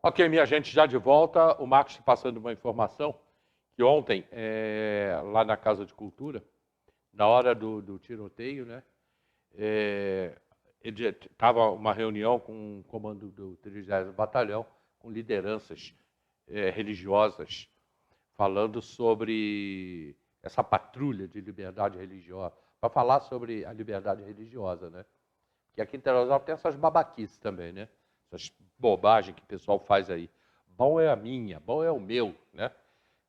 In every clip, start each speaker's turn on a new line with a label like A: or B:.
A: Ok, minha gente, já de volta. O Marcos está passando uma informação que ontem, lá na Casa de Cultura, na hora do tiroteio, né, estava uma reunião com o comando do 30º Batalhão, com lideranças religiosas, falando sobre essa patrulha de liberdade religiosa, para falar sobre a liberdade religiosa, né? Que aqui em Teresópolis tem essas babaquices também, né? Essas bobagens que o pessoal faz aí. Bom é a minha, bom é o meu, né?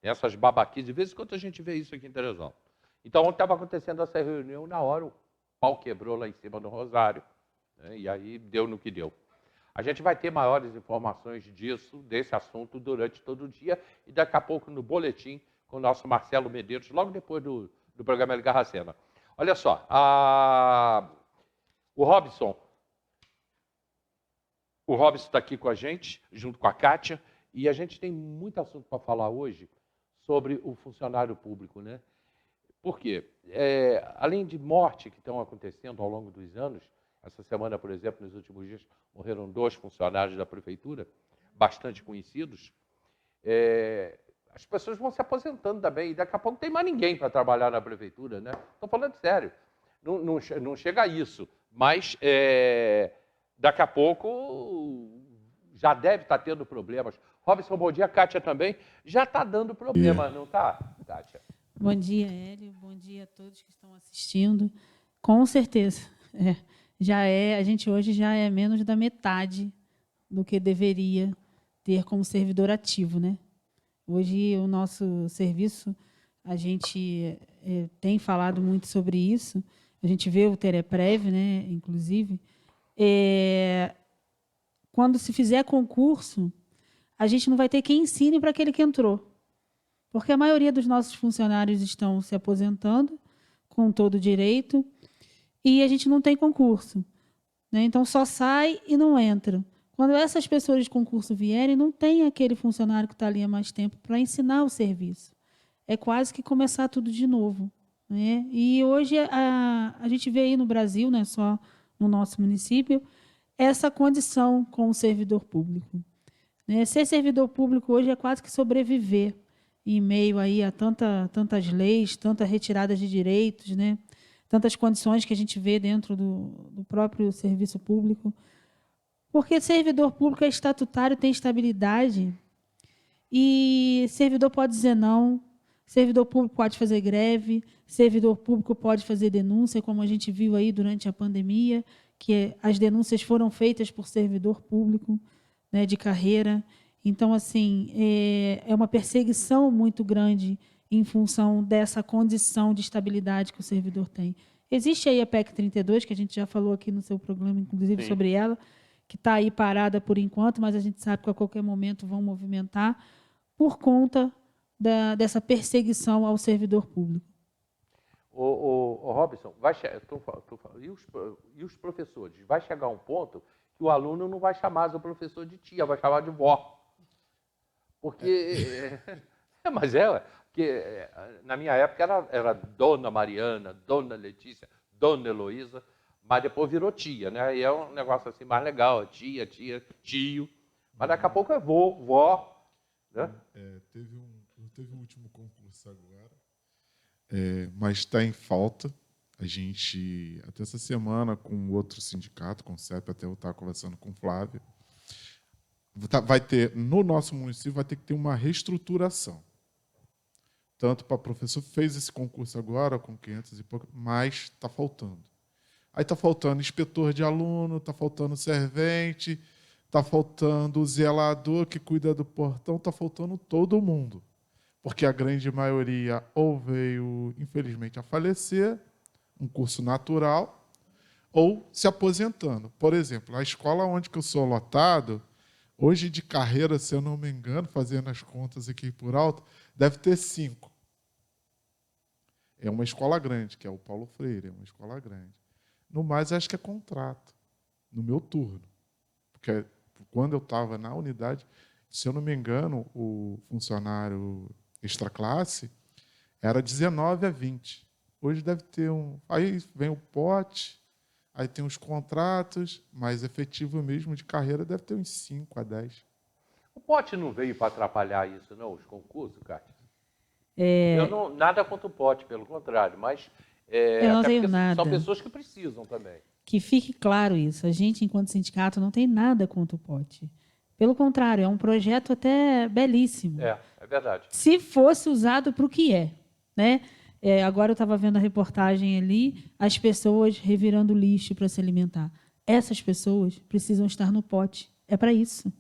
A: Tem essas babaquices. De vez em quando a gente vê isso aqui em Teresópolis. Então, ontem estava acontecendo essa reunião, na hora o pau quebrou lá em cima do Rosário, né? E aí deu no que deu. A gente vai ter maiores informações disso, desse assunto, durante todo o dia, e daqui a pouco no boletim com o nosso Marcelo Medeiros, logo depois do programa Liga Racena. Olha só, o Robson está aqui com a gente, junto com a Kátia, e a gente tem muito assunto para falar hoje sobre o funcionário público, né? Por quê? Além de morte que estão acontecendo ao longo dos anos, essa semana, por exemplo, nos últimos dias, morreram 2 funcionários da prefeitura, bastante conhecidos, as pessoas vão se aposentando também, e daqui a pouco não tem mais ninguém para trabalhar na prefeitura, né? Estou falando sério. Não chega a isso, mas daqui a pouco já deve estar tendo problemas. Robson, bom dia. Kátia também. Já está dando problema, não está, Kátia?
B: Bom dia, Hélio. Bom dia a todos que estão assistindo. Com certeza. A gente hoje já é menos da metade do que deveria ter como servidor ativo, né? Hoje o nosso serviço, a gente tem falado muito sobre isso. A gente vê o Tereprev, né? Inclusive, quando se fizer concurso, a gente não vai ter quem ensine para aquele que entrou. Porque a maioria dos nossos funcionários estão se aposentando com todo direito e a gente não tem concurso, né? Então, só sai e não entra. Quando essas pessoas de concurso vierem, não tem aquele funcionário que está ali há mais tempo para ensinar o serviço. É quase que começar tudo de novo, né? E hoje a gente vê aí no Brasil, né, só no nosso município, essa condição com o servidor público, né? Ser servidor público hoje é quase que sobreviver em meio aí a tantas leis, tantas retiradas de direitos, né? Tantas condições que a gente vê dentro do próprio serviço público. Porque servidor público é estatutário, tem estabilidade, e servidor pode dizer não, servidor público pode fazer greve, servidor público pode fazer denúncia, como a gente viu aí durante a pandemia, que as denúncias foram feitas por servidor público, né, de carreira. Então, assim, é uma perseguição muito grande em função dessa condição de estabilidade que o servidor tem. Existe aí a PEC 32, que a gente já falou aqui no seu programa, inclusive,
A: Sim.
B: sobre ela, que está aí parada por enquanto, mas a gente sabe que a qualquer momento vão movimentar por conta dessa perseguição ao servidor público.
A: Ô, Robson, e os professores? Vai chegar um ponto que o aluno não vai chamar o professor de tia, vai chamar de vó. Porque. Mas porque na minha época era Dona Mariana, Dona Letícia, Dona Heloísa, mas depois virou tia, né? E é um negócio assim mais legal, tia, tio. Mas daqui a pouco é vô, vó. Né?
C: Teve um último concurso agora, mas está em falta. A gente, até essa semana, com outro sindicato, com o CEP, até eu estava conversando com o Flávio, vai ter, no nosso município, vai ter que ter uma reestruturação. Tanto para professor, fez esse concurso agora, com 500 e pouco, mas está faltando. Aí está faltando inspetor de aluno, está faltando servente, está faltando o zelador que cuida do portão, está faltando todo mundo. Porque a grande maioria ou veio, infelizmente, a falecer, um curso natural, ou se aposentando. Por exemplo, a escola onde eu sou lotado, hoje de carreira, se eu não me engano, fazendo as contas aqui por alto, deve ter 5. É uma escola grande, que é o Paulo Freire, é uma escola grande. No mais, acho que é contrato, no meu turno. Porque quando eu estava na unidade, se eu não me engano, o funcionário extraclasse era 19 a 20. Hoje deve ter um... Aí vem o pote, aí tem os contratos, mas efetivo mesmo de carreira deve ter uns 5 a 10.
A: O pote não veio para atrapalhar isso, não, os concursos, Kátia?
B: É,
A: Eu não, nada contra o pote, pelo contrário, mas
B: eu não
A: até
B: tenho
A: porque são
B: nada.
A: pessoas que precisam também.
B: Que fique claro isso. A gente, enquanto sindicato, não tem nada contra o pote. Pelo contrário, é um projeto até belíssimo.
A: É verdade.
B: Se fosse usado para o que é, né? Agora eu estava vendo a reportagem ali, as pessoas revirando lixo para se alimentar. Essas pessoas precisam estar no pote. É para isso.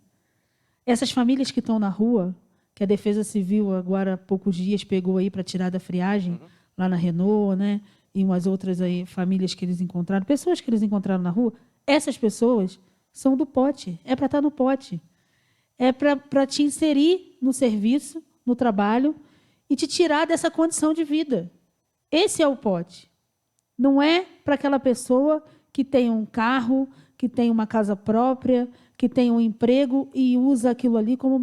B: Essas famílias que estão na rua, que a Defesa Civil agora há poucos dias pegou aí para tirar da friagem, lá na Renault, né? E umas outras aí, famílias que eles encontraram, pessoas que eles encontraram na rua, essas pessoas são do pote. É para estar no pote. É para te inserir no serviço, no trabalho, e te tirar dessa condição de vida. Esse é o pote. Não é para aquela pessoa que tem um carro, que tem uma casa própria, que tem um emprego e usa aquilo ali como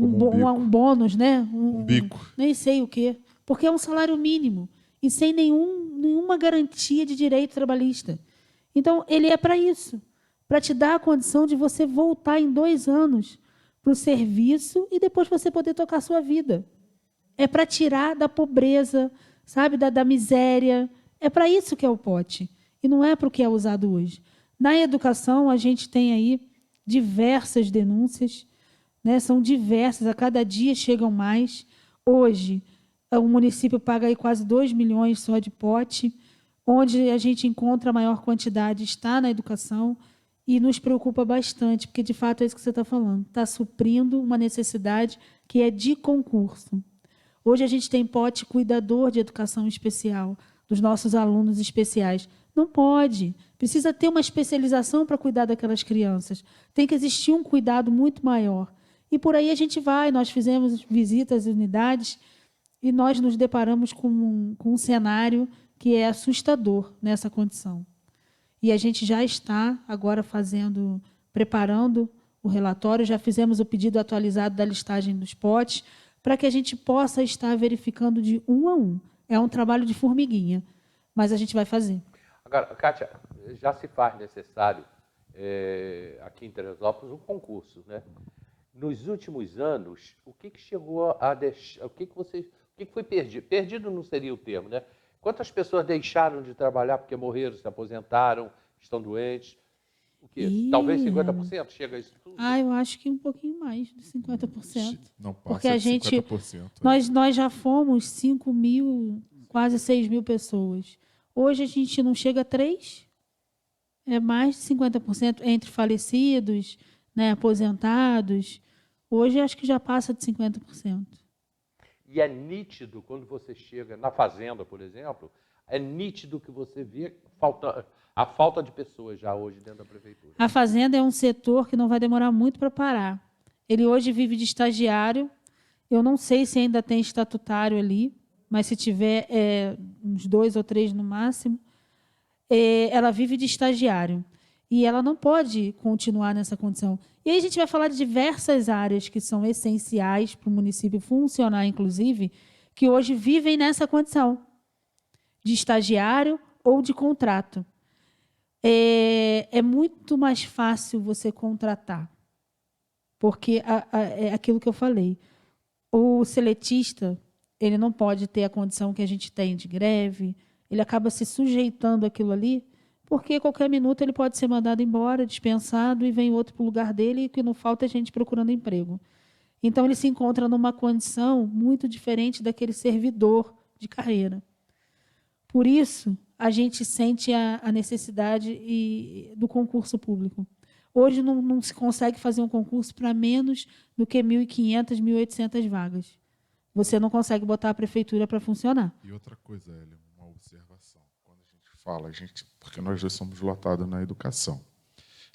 B: um bônus, né?
C: Um bico.
B: Nem sei o quê. Porque é um salário mínimo e sem nenhuma garantia de direito trabalhista. Então, ele é para isso, para te dar a condição de você voltar em 2 anos para o serviço e depois você poder tocar a sua vida. É para tirar da pobreza, sabe, da miséria. É para isso que é o pote. E não é para o que é usado hoje. Na educação, a gente tem aí diversas denúncias, né? São diversas, a cada dia chegam mais. Hoje, o município paga aí quase 2 milhões só de pote, onde a gente encontra a maior quantidade está na educação e nos preocupa bastante, porque, de fato, é isso que você está falando. Está suprindo uma necessidade que é de concurso. Hoje a gente tem pote cuidador de educação especial, dos nossos alunos especiais. Não pode. Precisa ter uma especialização para cuidar daquelas crianças. Tem que existir um cuidado muito maior. E por aí a gente vai. Nós fizemos visitas às unidades e nós nos deparamos com um cenário que é assustador nessa condição. E a gente já está agora preparando o relatório, já fizemos o pedido atualizado da listagem dos potes, para que a gente possa estar verificando de um a um. É um trabalho de formiguinha, mas a gente vai fazer.
A: Agora, Kátia, já se faz necessário aqui em Teresópolis um concurso, né? Nos últimos anos, o que chegou a deixar, o que foi perdido? Perdido não seria o termo, né? Quantas pessoas deixaram de trabalhar porque morreram, se aposentaram, estão doentes? O quê? Talvez 50%? Chega a isso tudo?
B: Eu acho que um pouquinho mais de 50%.
C: Não passa
B: porque a
C: de
B: gente,
C: 50%.
B: nós já fomos 5 mil, quase 6 mil pessoas. Hoje a gente não chega a 3, é mais de 50% entre falecidos, né, aposentados. Hoje acho que já passa de 50%.
A: E é nítido, quando você chega na fazenda, por exemplo, é nítido que você vê a falta de pessoas já hoje dentro da prefeitura.
B: A fazenda é um setor que não vai demorar muito para parar. Ele hoje vive de estagiário. Eu não sei se ainda tem estatutário ali, mas se tiver uns 2 ou 3 no máximo, ela vive de estagiário. E ela não pode continuar nessa condição. E aí a gente vai falar de diversas áreas que são essenciais para o município funcionar, inclusive, que hoje vivem nessa condição de estagiário ou de contrato. É muito mais fácil você contratar, porque é aquilo que eu falei. O seletista, ele não pode ter a condição que a gente tem de greve, ele acaba se sujeitando àquilo ali, porque a qualquer minuto ele pode ser mandado embora, dispensado, e vem outro para o lugar dele, e o que não falta é gente procurando emprego. Então, ele se encontra numa condição muito diferente daquele servidor de carreira. Por isso, a gente sente a necessidade do concurso público. Hoje não se consegue fazer um concurso para menos do que 1.500, 1.800 vagas. Você não consegue botar a prefeitura para funcionar.
C: E outra coisa, Hélia, uma observação. Quando a gente fala, porque nós dois somos lotados na educação,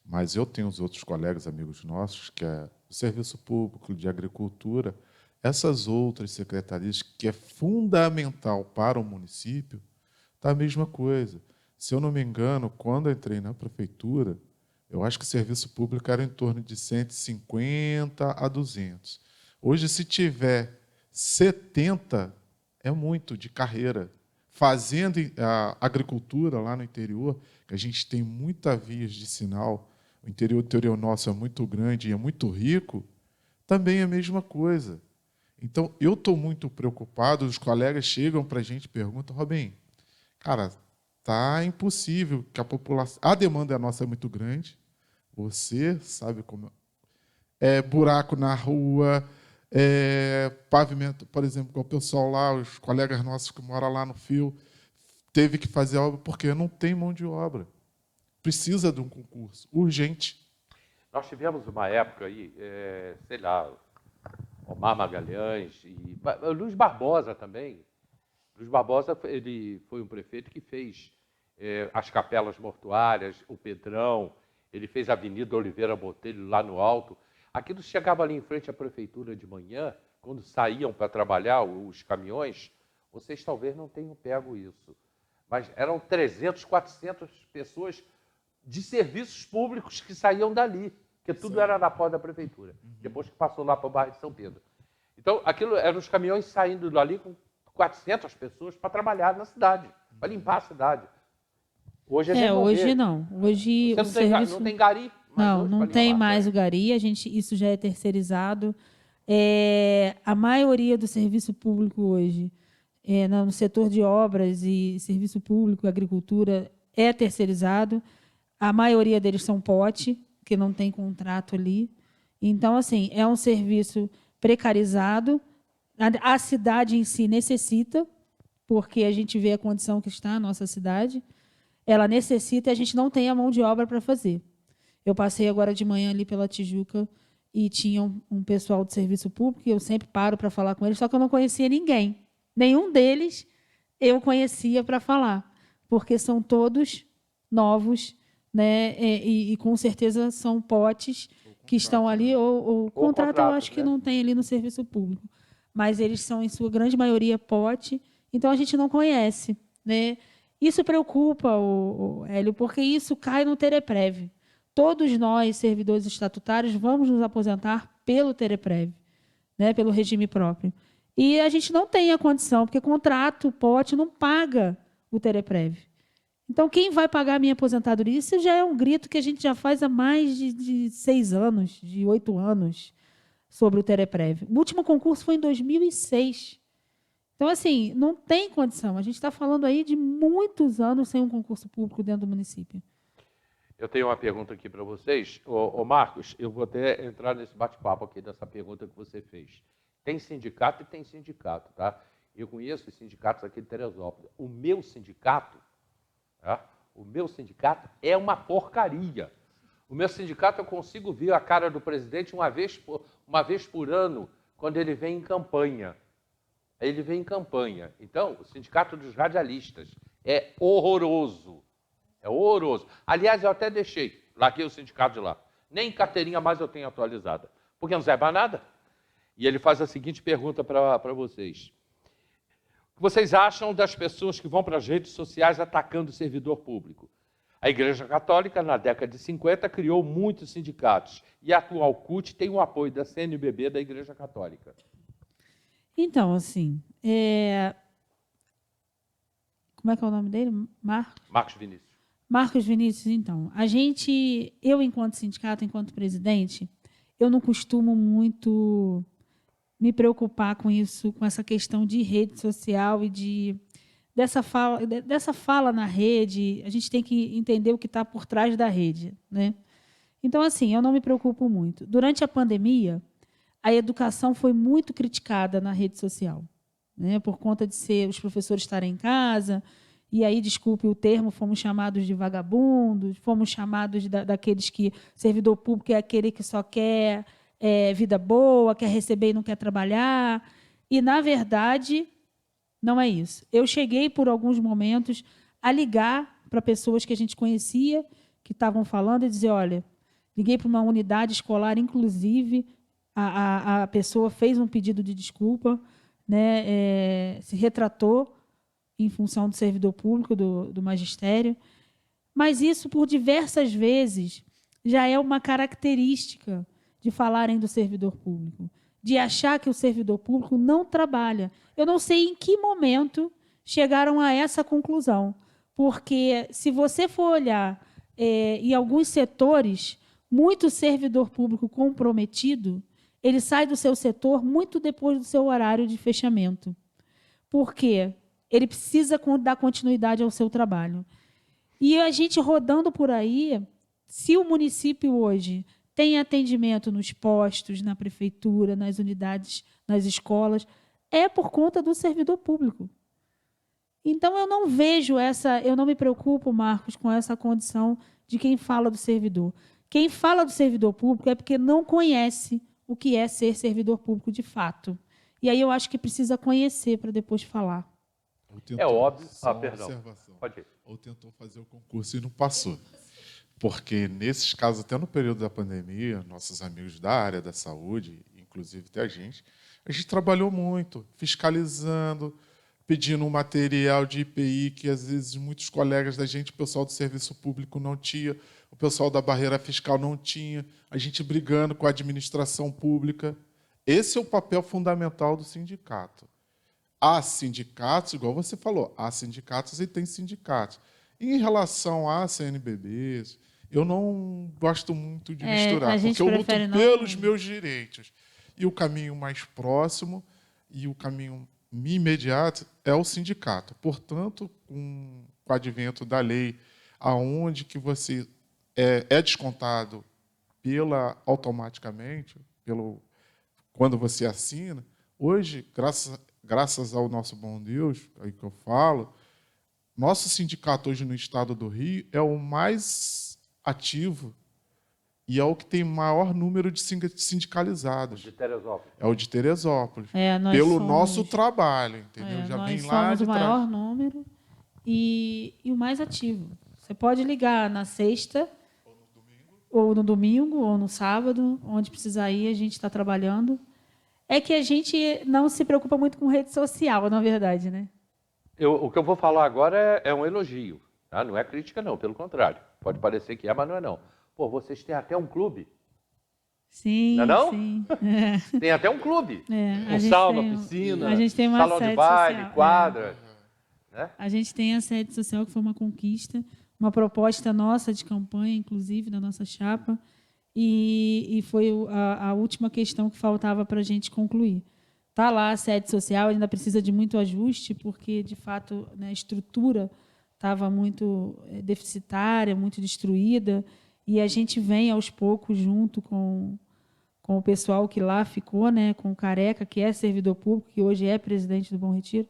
C: mas eu tenho os outros colegas, amigos nossos, que é o Serviço Público, de Agricultura, essas outras secretarias que é fundamental para o município, está a mesma coisa. Se eu não me engano, quando eu entrei na prefeitura, eu acho que o serviço público era em torno de 150 a 200. Hoje, se tiver 70, é muito de carreira. Fazendo a agricultura lá no interior, que a gente tem muitas vias de sinal, o interior nosso é muito grande e é muito rico, também é a mesma coisa. Então, eu estou muito preocupado, os colegas chegam para a gente e perguntam, Robin, cara, tá impossível, que a população... A demanda nossa é muito grande, você sabe como... buraco na rua, pavimento, por exemplo, o pessoal lá, os colegas nossos que moram lá no Fio, teve que fazer obra porque não tem mão de obra. Precisa de um concurso, urgente.
A: Nós tivemos uma época aí, sei lá, Omar Magalhães e Luiz Barbosa também. Luiz Barbosa, ele foi um prefeito que fez as capelas mortuárias, o Pedrão, ele fez a Avenida Oliveira Botelho lá no alto. Aquilo chegava ali em frente à prefeitura de manhã, quando saíam para trabalhar os caminhões, vocês talvez não tenham pego isso, mas eram 300, 400 pessoas de serviços públicos que saíam dali, porque tudo era na porta da prefeitura, depois que passou lá para o bairro de São Pedro. Então, aquilo eram os caminhões saindo dali com 400 pessoas para trabalhar na cidade, para limpar a cidade. Hoje
B: hoje não. Hoje
A: o serviço... não tem gari?
B: Não tem mais o gari, isso já é terceirizado. A maioria do serviço público hoje, no setor de obras e serviço público, agricultura, é terceirizado. A maioria deles são pote, que não tem contrato ali. Então, assim, é um serviço precarizado. A cidade em si necessita, porque a gente vê a condição que está a nossa cidade. Ela necessita e a gente não tem a mão de obra para fazer. Eu passei agora de manhã ali pela Tijuca e tinha um pessoal de serviço público, e eu sempre paro para falar com eles, só que eu não conhecia ninguém. Nenhum deles eu conhecia para falar, porque são todos novos, né? E com certeza são potes que estão ali, ou contrato eu acho que não tem ali no serviço público, mas eles são, em sua grande maioria, pote, então a gente não conhece, né? Isso preocupa, Hélio, porque isso cai no Tereprev. Todos nós, servidores estatutários, vamos nos aposentar pelo Tereprev, né, pelo regime próprio. E a gente não tem a condição, porque contrato, pote, não paga o Tereprev. Então, quem vai pagar a minha aposentadoria? Isso já é um grito que a gente já faz há mais de 6 anos, de 8 anos, sobre o Tereprev. O último concurso foi em 2006. Então, assim, não tem condição. A gente está falando aí de muitos anos sem um concurso público dentro do município.
A: Eu tenho uma pergunta aqui para vocês. Ô Marcos, eu vou até entrar nesse bate-papo aqui dessa pergunta que você fez. Tem sindicato e tem sindicato, tá? Eu conheço os sindicatos aqui de Teresópolis. O meu sindicato é uma porcaria. O meu sindicato, eu consigo ver a cara do presidente uma vez por ano, quando ele vem em campanha. Ele vem em campanha. Então, o sindicato dos radialistas é horroroso. É horroroso. Aliás, eu até larguei o sindicato de lá. Nem carteirinha mais eu tenho atualizada, porque não serve para nada. E ele faz a seguinte pergunta para vocês. O que vocês acham das pessoas que vão para as redes sociais atacando o servidor público? A Igreja Católica, na década de 50, criou muitos sindicatos. E a atual CUT tem o apoio da CNBB da Igreja Católica.
B: Então, assim... Como é que é o nome dele?
A: Marcos Vinícius.
B: Marcos Vinícius, então. Eu, enquanto sindicato, enquanto presidente, eu não costumo muito me preocupar com isso, com essa questão de rede social e dessa fala na rede. A gente tem que entender o que está por trás da rede, né? Então, assim, eu não me preocupo muito. Durante a pandemia, a educação foi muito criticada na rede social, né? Por conta de os professores estarem em casa. E aí, desculpe o termo, fomos chamados de vagabundos, fomos chamados daqueles que... Servidor público é aquele que só quer vida boa, quer receber e não quer trabalhar. E, na verdade, não é isso. Eu cheguei, por alguns momentos, a ligar para pessoas que a gente conhecia, que estavam falando, e dizer, olha, liguei para uma unidade escolar, inclusive, a pessoa fez um pedido de desculpa, né, se retratou, em função do servidor público, do magistério. Mas isso, por diversas vezes, já é uma característica de falarem do servidor público, de achar que o servidor público não trabalha. Eu não sei em que momento chegaram a essa conclusão, porque, se você for olhar em alguns setores, muito servidor público comprometido ele sai do seu setor muito depois do seu horário de fechamento. Por quê? Ele precisa dar continuidade ao seu trabalho. E a gente rodando por aí, se o município hoje tem atendimento nos postos, na prefeitura, nas unidades, nas escolas, é por conta do servidor público. Então, eu não me preocupo, Marcos, com essa condição de quem fala do servidor. Quem fala do servidor público é porque não conhece o que é ser servidor público de fato. E aí eu acho que precisa conhecer para depois falar.
A: É óbvio.
C: Perdão.
A: Pode ir.
C: Ou tentou fazer o concurso e não passou. Porque, nesses casos, até no período da pandemia, nossos amigos da área da saúde, inclusive até a gente trabalhou muito, fiscalizando, pedindo um material de IPI que, às vezes, muitos colegas da gente, o pessoal do serviço público não tinha, o pessoal da barreira fiscal não tinha, a gente brigando com a administração pública. Esse é o papel fundamental do sindicato. Há sindicatos, igual você falou, há sindicatos e tem sindicatos. Em relação a CNBBs, eu não gosto muito de misturar, porque eu luto pelos meus direitos. E o caminho mais próximo e o caminho imediato é o sindicato. Portanto, com o advento da lei, aonde que você é descontado automaticamente, quando você assina, hoje, graças ao nosso bom Deus, aí que eu falo, nosso sindicato hoje no estado do Rio é o mais ativo e é o que tem maior número de sindicalizados.
A: De Teresópolis.
C: É o de Teresópolis. Pelo nosso trabalho, entendeu?
B: Já vem lá de trás. Nós somos o maior número e o mais ativo. Você pode ligar na sexta, ou no domingo, ou no sábado, onde precisar ir, a gente está trabalhando. É que a gente não se preocupa muito com rede social, na verdade, né?
A: O que eu vou falar agora é um elogio, tá? Não é crítica, não, pelo contrário. Pode parecer que é, mas não é não. Pô, vocês têm até um clube.
B: Sim,
A: não é não?
B: Sim.
A: Tem até um clube.
B: Com
A: sauna, piscina,
B: a gente tem uma
A: salão
B: sede
A: de baile,
B: social,
A: quadra. Né?
B: A gente tem a sede social, que foi uma conquista, uma proposta nossa de campanha, inclusive, da nossa chapa, e foi a última questão que faltava para a gente concluir. Está lá a sede social, ainda precisa de muito ajuste, porque, de fato, né, a estrutura estava muito deficitária, muito destruída, e a gente vem, aos poucos, junto com o pessoal que lá ficou, né, com o Careca, que é servidor público, que hoje é presidente do Bom Retiro,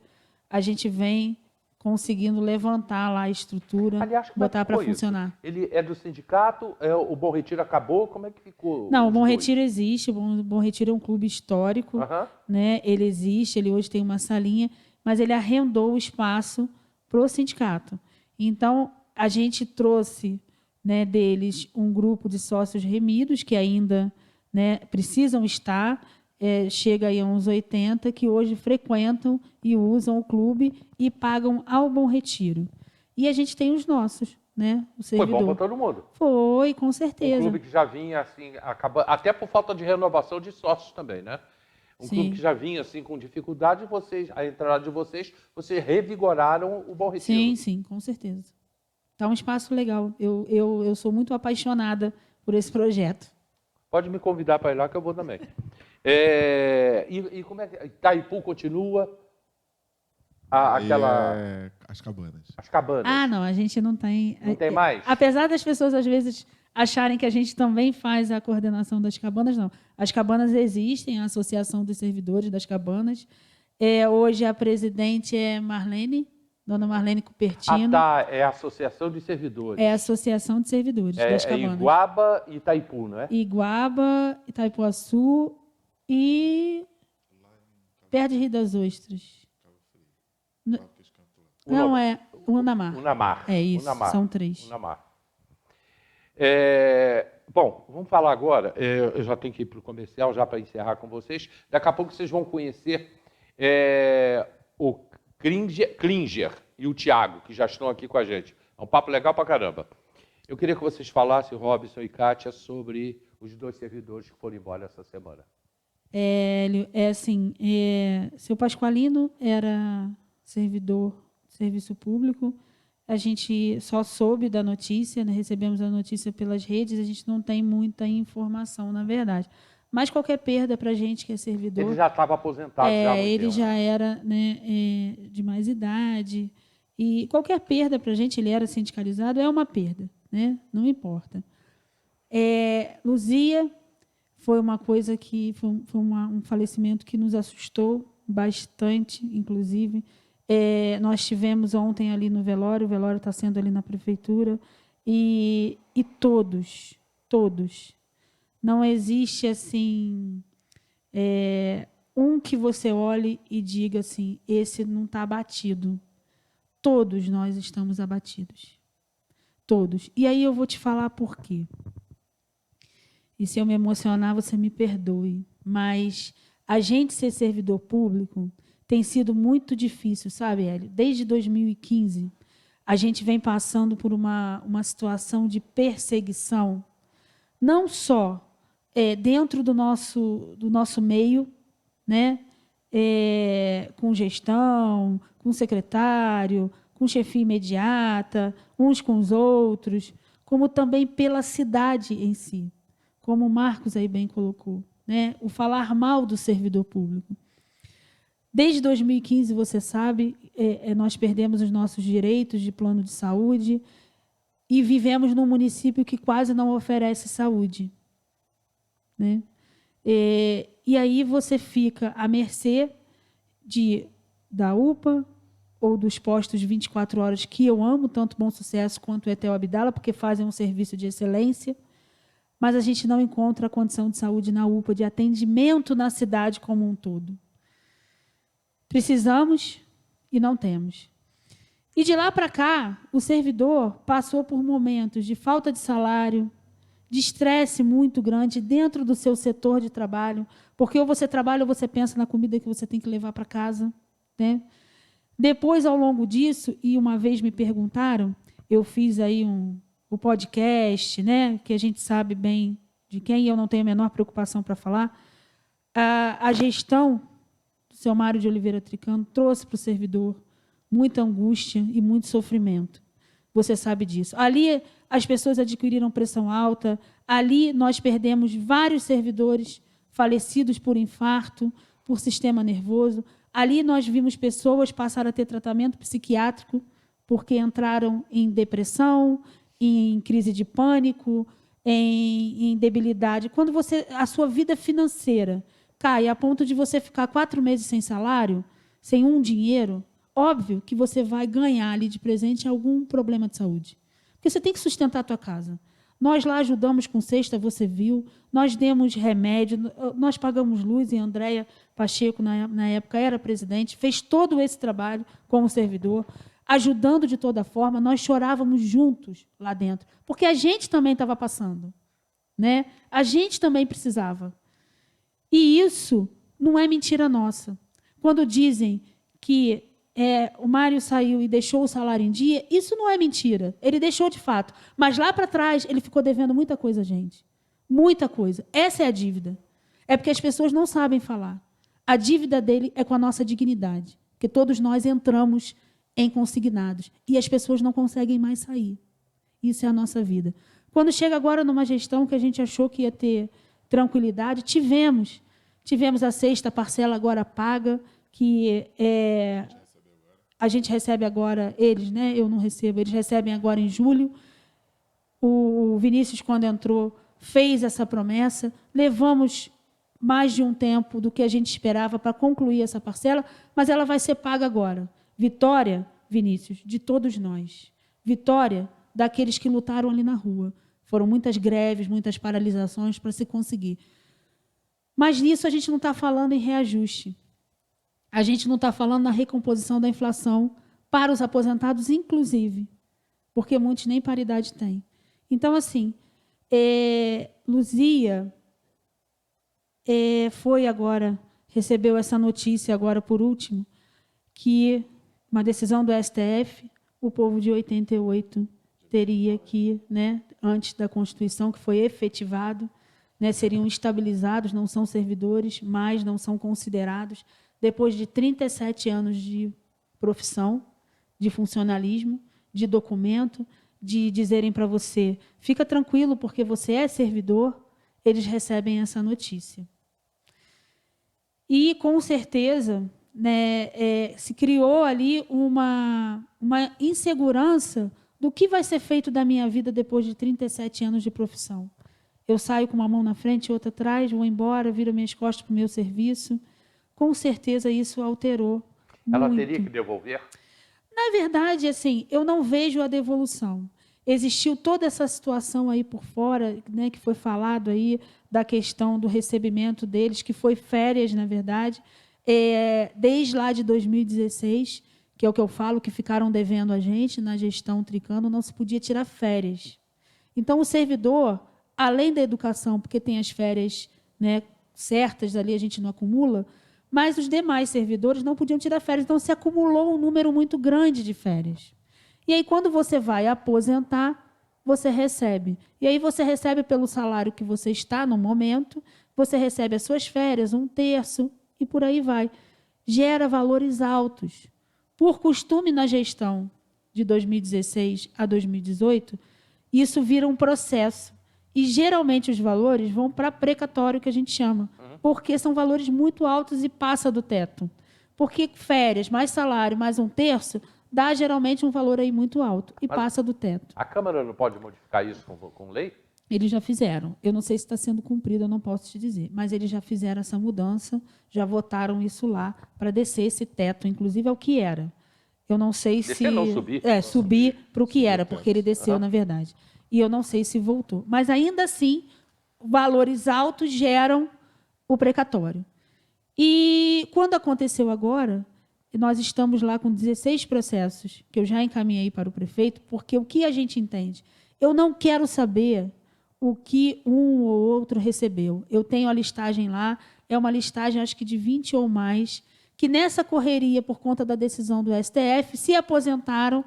B: a gente vem conseguindo levantar lá a estrutura,
A: aliás,
B: botar para funcionar.
A: Isso? Ele é do sindicato? O Bom Retiro acabou? Como é que ficou?
B: Não, o Bom Retiro existe. O Bom Retiro é um clube histórico, né? Ele existe, ele hoje tem uma salinha, mas ele arrendou o espaço para o sindicato. Então, a gente trouxe, né, deles um grupo de sócios remidos, que ainda, né, precisam estar, chega aí a uns 80, que hoje frequentam e usam o clube e pagam ao Bom Retiro. E a gente tem os nossos, né? O servidor.
A: Foi bom para todo mundo.
B: Foi, com certeza.
A: Um clube que já vinha assim, até por falta de renovação de sócios também, né? Clube que já vinha assim com dificuldade, a entrada de vocês revigoraram o Bom Retiro.
B: Sim, sim, com certeza. Está um espaço legal. Eu sou muito apaixonada por esse projeto.
A: Pode me convidar para ir lá que eu vou também. E como é que Itaipu continua?
C: As cabanas.
A: As cabanas.
B: Ah, não, a gente não tem.
A: Não tem mais?
B: Apesar das pessoas, às vezes, acharem que a gente também faz a coordenação das cabanas, não. As cabanas existem, a Associação dos Servidores das Cabanas. Hoje a presidente é Marlene, dona Marlene Cupertino.
A: É a Associação de Servidores.
B: É a Associação de Servidores das Cabanas.
A: É Iguaba e Itaipu, não é?
B: Iguaba, Itaipuaçu e perto de Rio das Ostras. Não, é Unamar.
A: Unamar.
B: É isso,
A: Unamar.
B: são 3.
A: Unamar. Bom, vamos falar agora. Eu já tenho que ir para o comercial, já para encerrar com vocês. Daqui a pouco vocês vão conhecer o Klinger e o Tiago, que já estão aqui com a gente. É um papo legal pra caramba. Eu queria que vocês falassem, Robson e Kátia, sobre os 2 servidores que foram embora essa semana.
B: Hélio, assim, seu Pasqualino era servidor de serviço público. A gente só soube da notícia, né? Recebemos a notícia pelas redes, a gente não tem muita informação, na verdade. mas qualquer perda para a gente que é servidor...
A: Ele já estava aposentado.
B: ele já era, né, de mais idade. E qualquer perda para a gente, ele era sindicalizado, é uma perda, né? Não importa. Luzia foi uma coisa que... Foi um falecimento que nos assustou bastante, inclusive. Nós tivemos ontem ali no velório, o velório está sendo ali na prefeitura, e todos, não existe assim um que você olhe e diga assim, esse não está abatido. Todos nós estamos abatidos. Todos. E aí eu vou te falar por quê. E se eu me emocionar, você me perdoe. Mas a gente ser servidor público tem sido muito difícil, sabe, Hélio? Desde 2015, a gente vem passando por uma situação de perseguição, não só dentro do nosso meio, né? Com gestão, com secretário, com chefia imediata, uns com os outros, como também pela cidade em si, como o Marcos aí bem colocou, né? O falar mal do servidor público. Desde 2015, você sabe, nós perdemos os nossos direitos de plano de saúde e vivemos num município que quase não oferece saúde, né? E aí você fica à mercê da UPA ou dos postos 24 horas, que eu amo, tanto Bom Sucesso quanto o Etel Abdala, porque fazem um serviço de excelência, mas a gente não encontra a condição de saúde na UPA, de atendimento na cidade como um todo. Precisamos e não temos. E de lá para cá, o servidor passou por momentos de falta de salário, de estresse muito grande dentro do seu setor de trabalho, porque ou você trabalha ou você pensa na comida que você tem que levar para casa, né? Depois, ao longo disso, e uma vez me perguntaram, eu fiz aí o podcast, né, que a gente sabe bem de quem, e eu não tenho a menor preocupação para falar, a gestão do seu Mário de Oliveira Tricano trouxe para o servidor muita angústia e muito sofrimento. Você sabe disso. Ali as pessoas adquiriram pressão alta, ali nós perdemos vários servidores falecidos por infarto, por sistema nervoso. Ali nós vimos pessoas passar a ter tratamento psiquiátrico porque entraram em depressão, em crise de pânico, em debilidade. Quando a sua vida financeira cai a ponto de você ficar 4 meses sem salário, sem um dinheiro, óbvio que você vai ganhar ali de presente algum problema de saúde. Porque você tem que sustentar a tua casa. Nós lá ajudamos com cesta, você viu, nós demos remédio, nós pagamos luz, e a Andréia Pacheco, na época, era presidente, fez todo esse trabalho como servidor, ajudando de toda forma, nós chorávamos juntos lá dentro, porque a gente também estava passando, né? A gente também precisava. E isso não é mentira nossa. Quando dizem que o Mário saiu e deixou o salário em dia, isso não é mentira. Ele deixou de fato. Mas lá para trás, ele ficou devendo muita coisa a gente. Muita coisa. Essa é a dívida. É porque as pessoas não sabem falar. A dívida dele é com a nossa dignidade. Porque todos nós entramos em consignados. E as pessoas não conseguem mais sair. Isso é a nossa vida. Quando chega agora numa gestão que a gente achou que ia ter tranquilidade, tivemos a 6ª parcela agora paga, que a gente recebe agora, eles, né? Eu não recebo, eles recebem agora em julho. O Vinícius, quando entrou, fez essa promessa. Levamos mais de um tempo do que a gente esperava para concluir essa parcela, mas ela vai ser paga agora. Vitória, Vinícius, de todos nós. Vitória daqueles que lutaram ali na rua. Foram muitas greves, muitas paralisações para se conseguir. Mas nisso a gente não está falando em reajuste. A gente não está falando na recomposição da inflação para os aposentados, inclusive, porque muitos nem paridade têm. Então, assim, Luzia foi agora, recebeu essa notícia agora, por último, que uma decisão do STF, o povo de 88 teria que, né, antes da Constituição, que foi efetivado, né, seriam estabilizados, não são servidores, mas não são considerados, depois de 37 anos de profissão, de funcionalismo, de documento, de dizerem para você, fica tranquilo, porque você é servidor, eles recebem essa notícia. E, com certeza, né, se criou ali uma insegurança do que vai ser feito da minha vida depois de 37 anos de profissão. Eu saio com uma mão na frente e outra atrás, vou embora, viro minhas costas para o meu serviço. Com certeza, isso alterou
A: Ela
B: muito.
A: teria que devolver?
B: Na verdade, assim, eu não vejo a devolução. Existiu toda essa situação aí por fora, né, que foi falado aí da questão do recebimento deles, que foi férias, na verdade, desde lá de 2016, que é o que eu falo, que ficaram devendo a gente na gestão Tricano, não se podia tirar férias. Então, o servidor, além da educação, porque tem as férias, né, certas, ali a gente não acumula, mas os demais servidores não podiam tirar férias, então se acumulou um número muito grande de férias. E aí, quando você vai aposentar, você recebe. E aí você recebe pelo salário que você está no momento, você recebe as suas férias, 1/3, e por aí vai. Gera valores altos. Por costume, na gestão de 2016 a 2018, isso vira um processo. E, geralmente, os valores vão para precatório, que a gente chama, porque são valores muito altos e passa do teto. Porque férias, mais salário, mais 1/3, dá, geralmente, um valor aí muito alto e passa do teto.
A: A Câmara não pode modificar isso com lei?
B: Eles já fizeram. Eu não sei se está sendo cumprido, eu não posso te dizer. Mas eles já fizeram essa mudança, já votaram isso lá para descer esse teto, inclusive ao que era. Eu não sei
A: Descer não, subir.
B: Subir para o que era, porque ele desceu, na verdade. E eu não sei se voltou. Mas, ainda assim, valores altos geram o precatório. E, quando aconteceu agora, nós estamos lá com 16 processos, que eu já encaminhei para o prefeito, porque o que a gente entende? Eu não quero saber o que um ou outro recebeu. Eu tenho a listagem lá, é uma listagem, acho que de 20 ou mais, que nessa correria, por conta da decisão do STF, se aposentaram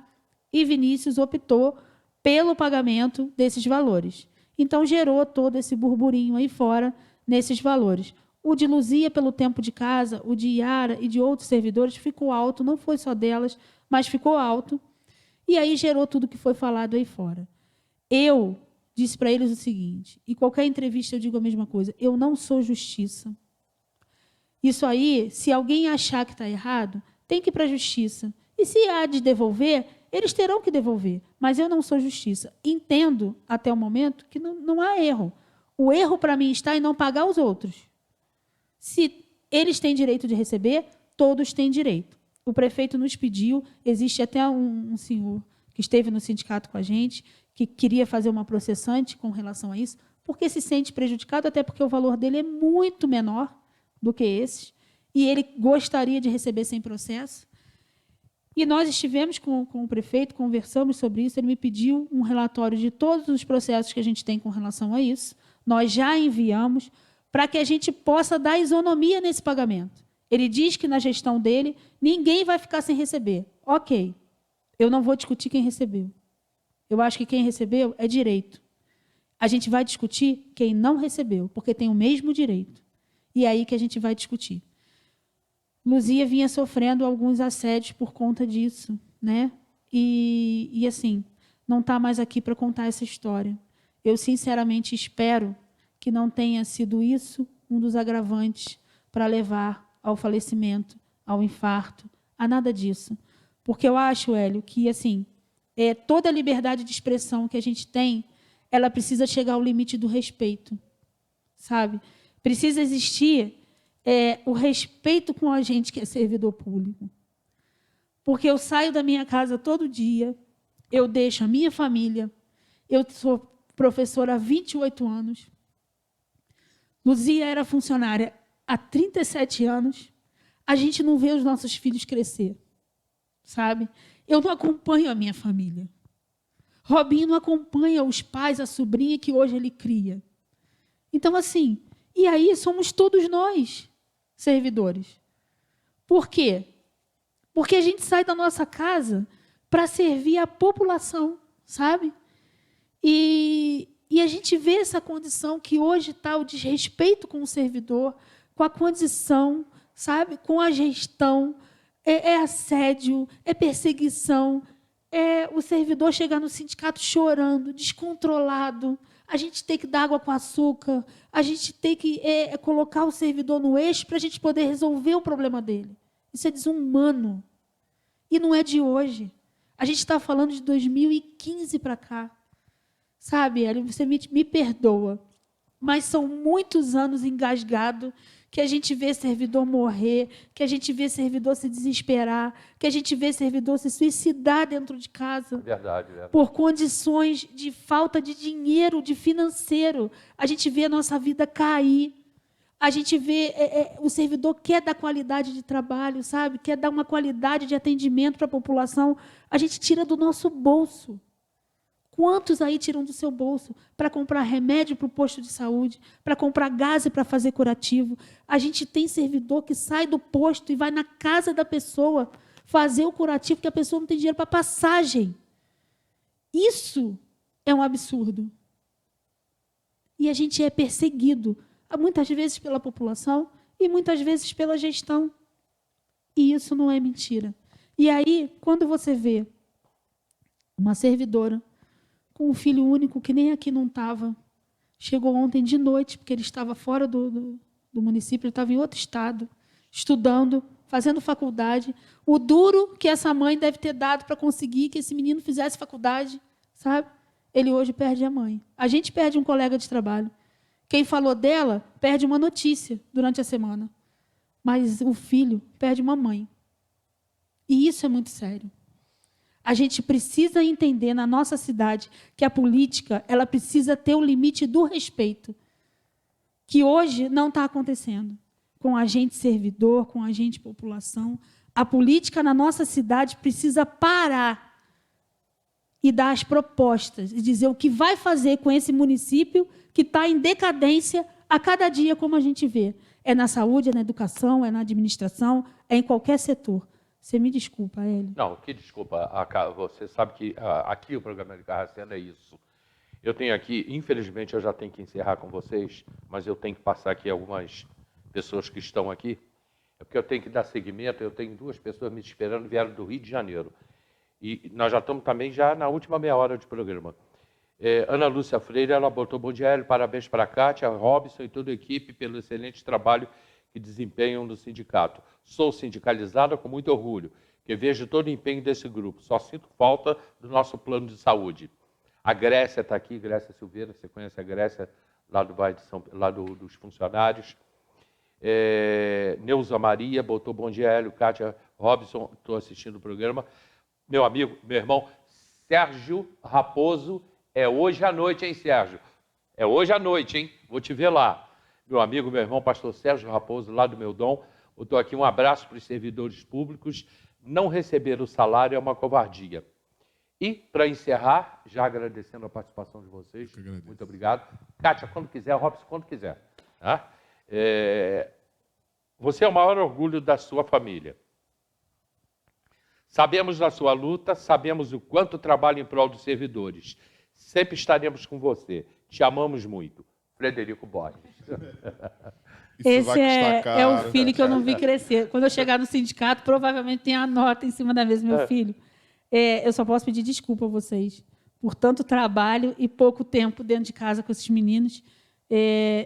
B: e Vinícius optou pelo pagamento desses valores. Então, gerou todo esse burburinho aí fora nesses valores. O de Luzia, pelo tempo de casa, o de Yara e de outros servidores ficou alto, não foi só delas, mas ficou alto. E aí gerou tudo que foi falado aí fora. Eu disse para eles o seguinte, e qualquer entrevista eu digo a mesma coisa, eu não sou justiça. Isso aí, se alguém achar que está errado, tem que ir para a justiça. E se há de devolver, eles terão que devolver. Mas eu não sou justiça. Entendo, até o momento, que não há erro. O erro, para mim, está em não pagar os outros. Se eles têm direito de receber, todos têm direito. O prefeito nos pediu, existe até um senhor que esteve no sindicato com a gente, que queria fazer uma processante com relação a isso, porque se sente prejudicado, até porque o valor dele é muito menor do que esses, e ele gostaria de receber sem processo. E nós estivemos com o prefeito, conversamos sobre isso, ele me pediu um relatório de todos os processos que a gente tem com relação a isso, nós já enviamos, para que a gente possa dar isonomia nesse pagamento. Ele diz que, na gestão dele, ninguém vai ficar sem receber. Ok, eu não vou discutir quem recebeu. Eu acho que quem recebeu é direito. A gente vai discutir quem não recebeu, porque tem o mesmo direito. E é aí que a gente vai discutir. Luzia vinha sofrendo alguns assédios por conta disso, né? E assim, não está mais aqui para contar essa história. Eu, sinceramente, espero que não tenha sido isso um dos agravantes para levar ao falecimento, ao infarto, a nada disso. Porque eu acho, Hélio, que assim, toda a liberdade de expressão que a gente tem, ela precisa chegar ao limite do respeito, sabe? Precisa existir o respeito com a gente que é servidor público. Porque eu saio da minha casa todo dia, eu deixo a minha família, eu sou professora há 28 anos, Luzia era funcionária há 37 anos, a gente não vê os nossos filhos crescer, sabe? Eu não acompanho a minha família. Robinho não acompanha os pais, a sobrinha que hoje ele cria. Então, assim, e aí somos todos nós, servidores. Por quê? Porque a gente sai da nossa casa para servir a população, sabe? E a gente vê essa condição que hoje está o desrespeito com o servidor, com a condição, sabe? Com a gestão, é assédio, é perseguição, o servidor chegar no sindicato chorando, descontrolado, a gente tem que dar água com açúcar, a gente tem que colocar o servidor no eixo para a gente poder resolver o problema dele. Isso é desumano. E não é de hoje. A gente está falando de 2015 para cá. Sabe, Hélio, você me perdoa, mas são muitos anos engasgado que a gente vê servidor morrer, que a gente vê servidor se desesperar, que a gente vê servidor se suicidar dentro de casa.
A: Verdade.
B: Por condições de falta de dinheiro, de financeiro. A gente vê a nossa vida cair. A gente vê o servidor quer dar qualidade de trabalho, sabe? Quer dar uma qualidade de atendimento para a população. A gente tira do nosso bolso. Quantos aí tiram do seu bolso para comprar remédio para o posto de saúde, para comprar gás para fazer curativo? A gente tem servidor que sai do posto e vai na casa da pessoa fazer o curativo porque a pessoa não tem dinheiro para passagem. Isso é um absurdo. E a gente é perseguido, muitas vezes pela população e muitas vezes pela gestão. E isso não é mentira. E aí, quando você vê uma servidora com um filho único que nem aqui não estava, chegou ontem de noite, porque ele estava fora do município, ele estava em outro estado, estudando, fazendo faculdade. O duro que essa mãe deve ter dado para conseguir que esse menino fizesse faculdade, sabe? Ele hoje perde a mãe. A gente perde um colega de trabalho. Quem falou dela perde uma notícia durante a semana. Mas o filho perde uma mãe. E isso é muito sério. A gente precisa entender na nossa cidade que a política ela precisa ter o limite do respeito, que hoje não está acontecendo. Com a gente servidor, com a gente população. A política na nossa cidade precisa parar e dar as propostas e dizer o que vai fazer com esse município que está em decadência a cada dia, como a gente vê. É na saúde, é na educação, é na administração, é em qualquer setor. Você me desculpa, Hélio.
A: Não, que desculpa. Você sabe que aqui o programa de Carracena é isso. Eu tenho aqui, infelizmente eu já tenho que encerrar com vocês, mas eu tenho que passar aqui algumas pessoas que estão aqui, é porque eu tenho que dar seguimento, eu tenho 2 pessoas me esperando, vieram do Rio de Janeiro. E nós já estamos também já na última meia hora de programa. Ana Lúcia Freire, ela botou bom dia, Hélio, parabéns para a Kátia, Robson e toda a equipe pelo excelente trabalho que desempenham no sindicato. Sou sindicalizada com muito orgulho, que vejo todo o empenho desse grupo. Só sinto falta do nosso plano de saúde. A Grécia está aqui, Grécia Silveira, você conhece a Grécia, lá do bairro dos funcionários. Neuza Maria botou bom dia, Hélio, Kátia, Robson, estou assistindo o programa. Meu amigo, meu irmão, Sérgio Raposo, é hoje à noite, hein, Sérgio? É hoje à noite, hein? Vou te ver lá. Meu amigo, meu irmão, pastor Sérgio Raposo, lá do Meudon. Eu estou aqui, um abraço para os servidores públicos. Não receber o salário é uma covardia. E, para encerrar, já agradecendo a participação de vocês, muito obrigado. Kátia, quando quiser, Robson, quando quiser. Tá? Você é o maior orgulho da sua família. Sabemos da sua luta, sabemos o quanto trabalha em prol dos servidores. Sempre estaremos com você. Te amamos muito. Frederico Borges.
B: Esse é o filho que eu não vi crescer. Quando eu chegar no sindicato, provavelmente tem a nota em cima da mesa, meu filho. Eu só posso pedir desculpa a vocês por tanto trabalho e pouco tempo dentro de casa com esses meninos.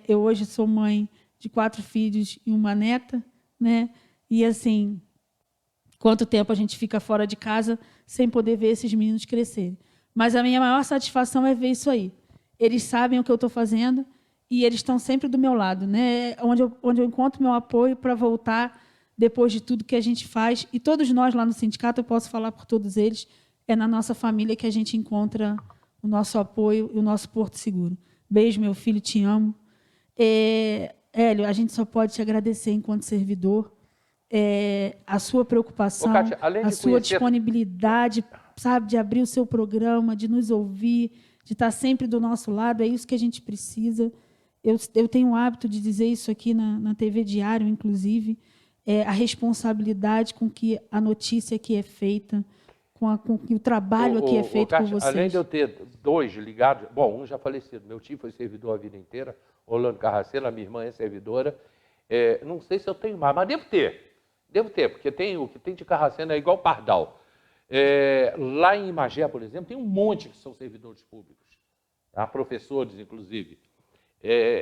B: Eu hoje sou mãe de 4 filhos e uma neta, né? E, assim, quanto tempo a gente fica fora de casa sem poder ver esses meninos crescerem. Mas a minha maior satisfação é ver isso aí. Eles sabem o que eu estou fazendo e eles estão sempre do meu lado, né? Onde eu encontro meu apoio para voltar depois de tudo que a gente faz. E todos nós lá no sindicato, eu posso falar por todos eles, é na nossa família que a gente encontra o nosso apoio e o nosso porto seguro. Beijo, meu filho, te amo. Hélio, a gente só pode te agradecer enquanto servidor, a sua preocupação,
A: Kátia,
B: a sua disponibilidade, sabe, de abrir o seu programa, de nos ouvir, de estar sempre do nosso lado. É isso que a gente precisa. Eu tenho o hábito de dizer isso aqui na TV Diário, inclusive, a responsabilidade com que a notícia aqui é feita, com que o trabalho aqui é feito
A: Kátia,
B: por vocês.
A: Além de eu ter 2 ligados, bom, um já falecido, meu tio foi servidor a vida inteira, Orlando Carracena, minha irmã é servidora, não sei se eu tenho mais, mas devo ter, porque o que tem de Carracena é igual Pardal. Lá em Magé, por exemplo, tem um monte que são servidores públicos. Há professores, inclusive.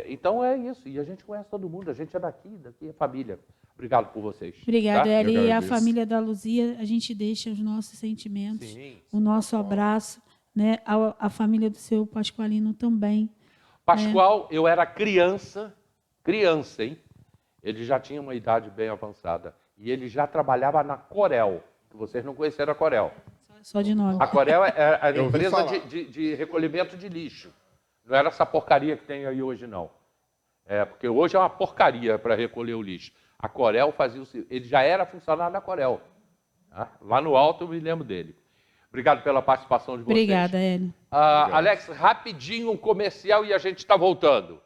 A: Então é isso, e a gente conhece todo mundo, a gente é daqui é família. Obrigado por vocês.
B: Obrigada,
A: tá?
B: Eli.
C: Eu
B: E a
C: agradeço.
B: família da Luzia, a gente deixa os nossos sentimentos,
A: Sim,
B: o nosso abraço, né? A família do seu Pasqualino também.
A: Pascoal, eu era criança, hein? Ele já tinha uma idade bem avançada. E ele já trabalhava na Corel, que vocês não conheceram a Corel.
B: Só de nome.
A: A Corel é a
C: Eu ouvi
A: empresa
C: falar.
A: de recolhimento de lixo. Não era essa porcaria que tem aí hoje, não. Porque hoje é uma porcaria para recolher o lixo. A Corel fazia ele já era funcionário da Corel. Tá? Lá no alto eu me lembro dele. Obrigado pela participação de vocês.
B: Obrigada, Eli.
A: Alex, rapidinho um comercial e a gente está voltando.